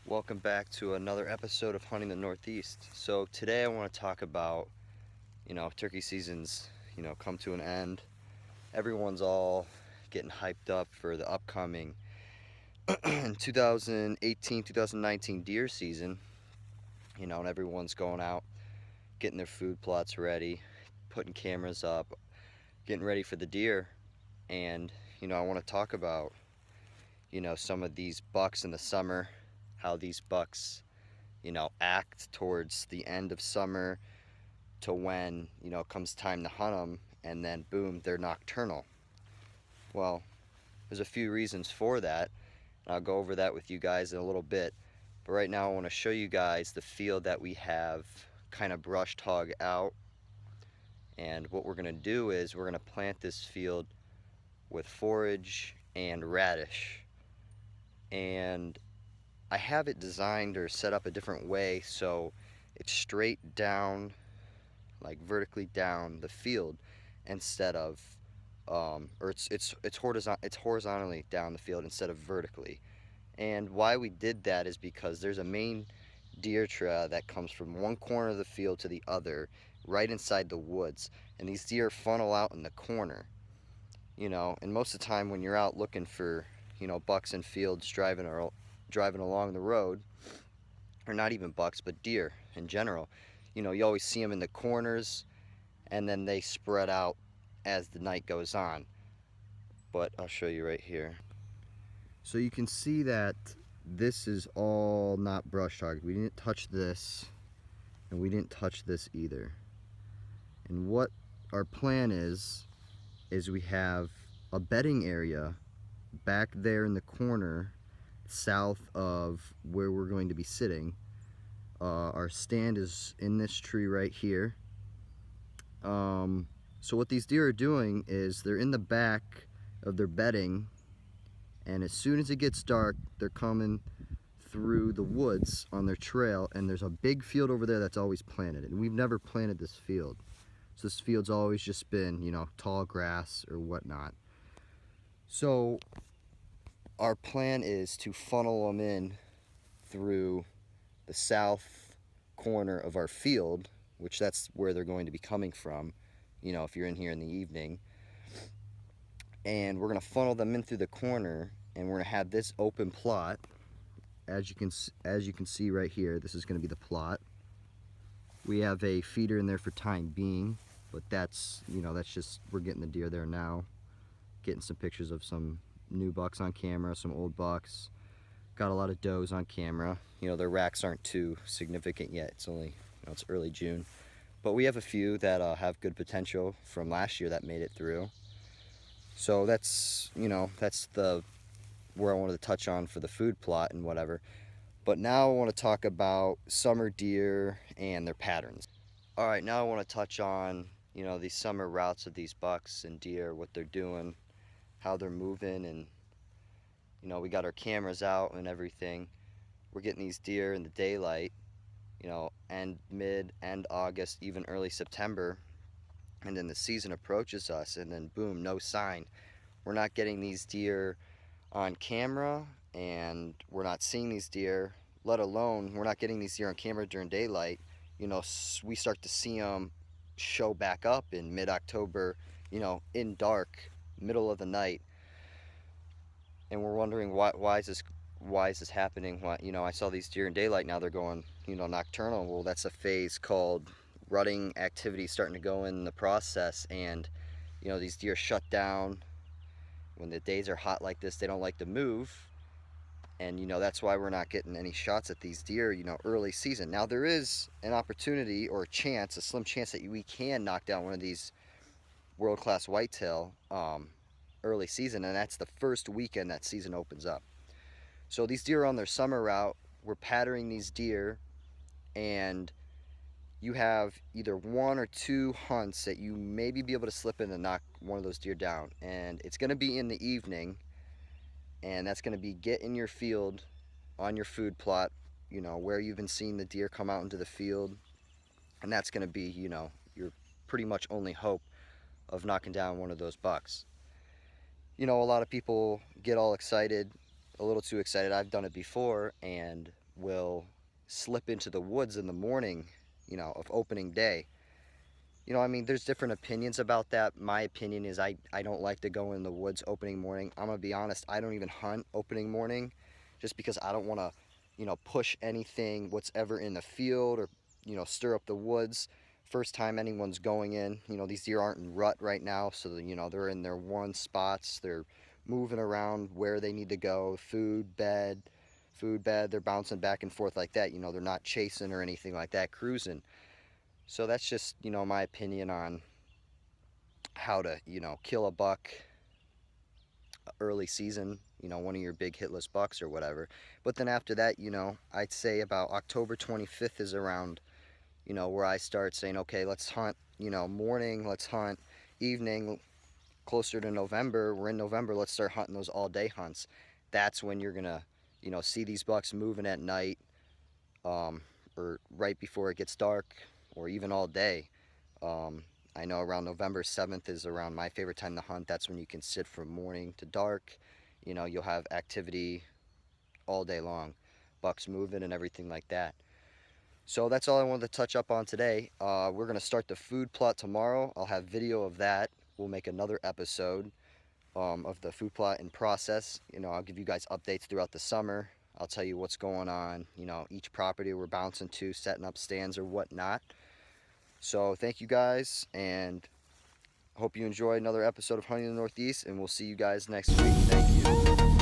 Welcome back to another episode of Hunting the Northeast. So today I want to talk about, turkey season's, come to an end. Everyone's all getting hyped up for the upcoming 2018, 2019 deer season, and everyone's going out, getting their food plots ready, putting cameras up, getting ready for the deer. And, I want to talk about, some of these bucks in the summer, how these bucks act towards the end of summer to when, it comes time to hunt them, and then boom, they're nocturnal. Well, there's a few reasons for that. I'll go over that with you guys in a little bit. But right now I want to show you guys the field that we have kind of brushed hog out. And what we're going to do is we're going to plant this field with forage and radish. And I have it designed or set up a different way so it's straight down, like vertically down the field, instead of or it's horizontally down the field instead of vertically. And why we did that is because there's a main deer trail that comes from one corner of the field to the other, right inside the woods, and these deer funnel out in the corner. And most of the time when you're out looking for bucks in fields driving along the road, or not even bucks but deer in general, you always see them in the corners, and then they spread out as the night goes on. But I'll show you right here. So you can see that this is all not brush hogged. We didn't touch this, and we didn't touch this either. And what our plan is we have a bedding area back there in the corner south of where we're going to be sitting. Our stand is in this tree right here. So what these deer are doing is they're in the back of their bedding, and as soon as it gets dark, they're coming through the woods on their trail, and there's a big field over there that's always planted, and we've never planted this field. So this field's always just been, tall grass or whatnot. So our plan is to funnel them in through the south corner of our field, which that's where they're going to be coming from, if you're in here in the evening. And we're going to funnel them in through the corner, and we're going to have this open plot. As you can see right here, this is going to be the plot. We have a feeder in there for time being, but that's just, we're getting the deer there now, getting some pictures of some new bucks on camera, some old bucks. Got a lot of does on camera. Their racks aren't too significant yet. It's only, it's early June. But we have a few that have good potential from last year that made it through. So that's, that's where I wanted to touch on for the food plot and whatever. But now I want to talk about summer deer and their patterns. All right, now I want to touch on, these summer routes of these bucks and deer, what they're doing, how they're moving, and we got our cameras out and everything. We're getting these deer in the daylight, end August, even early September, and then the season approaches us, and then boom, no sign. We're not getting these deer on camera, and we're not seeing these deer, let alone we're not getting these deer on camera during daylight. We start to see them show back up in mid-October, in dark, middle of the night. And we're wondering why is this happening? Why, I saw these deer in daylight, now they're going, nocturnal. Well, that's a phase called rutting activity starting to go in the process, and these deer shut down when the days are hot like this. They don't like to move, and that's why we're not getting any shots at these deer, early season. Now there is an opportunity or a slim chance that we can knock down one of these world-class whitetail early season, and that's the first weekend that season opens up. So these deer are on their summer route. We're patterning these deer, and you have either one or two hunts that you maybe be able to slip in and knock one of those deer down, and it's going to be in the evening, and that's going to be get in your field on your food plot, where you've been seeing the deer come out into the field, and that's going to be your pretty much only hope of knocking down one of those bucks. A lot of people get all excited, a little too excited. I've done it before, and will slip into the woods in the morning, of opening day. I mean, there's different opinions about that. My opinion is I don't like to go in the woods opening morning. I'm gonna be honest, I don't even hunt opening morning just because I don't want to, push anything, what's ever in the field, or, stir up the woods. First time anyone's going in, these deer aren't in rut right now, so, they're in their one spots. They're moving around where they need to go, food, bed, they're bouncing back and forth like that. They're not chasing or anything like that, cruising. So that's just, my opinion on how to, kill a buck early season, one of your big hitless bucks or whatever. But then after that, I'd say about October 25th is around, where I start saying, okay, let's hunt, morning, let's hunt evening. Closer to November, we're in November, let's start hunting those all-day hunts. That's when you're gonna, see these bucks moving at night, or right before it gets dark, or even all day. I know around November 7th is around my favorite time to hunt. That's when you can sit from morning to dark. You'll have activity all day long, bucks moving and everything like that. So that's all I wanted to touch up on today. We're going to start the food plot tomorrow. I'll have video of that. We'll make another episode of the food plot in process. I'll give you guys updates throughout the summer. I'll tell you what's going on, each property we're bouncing to, setting up stands or whatnot. So thank you guys, and hope you enjoyed another episode of Hunting in the Northeast, and we'll see you guys next week. Thank you.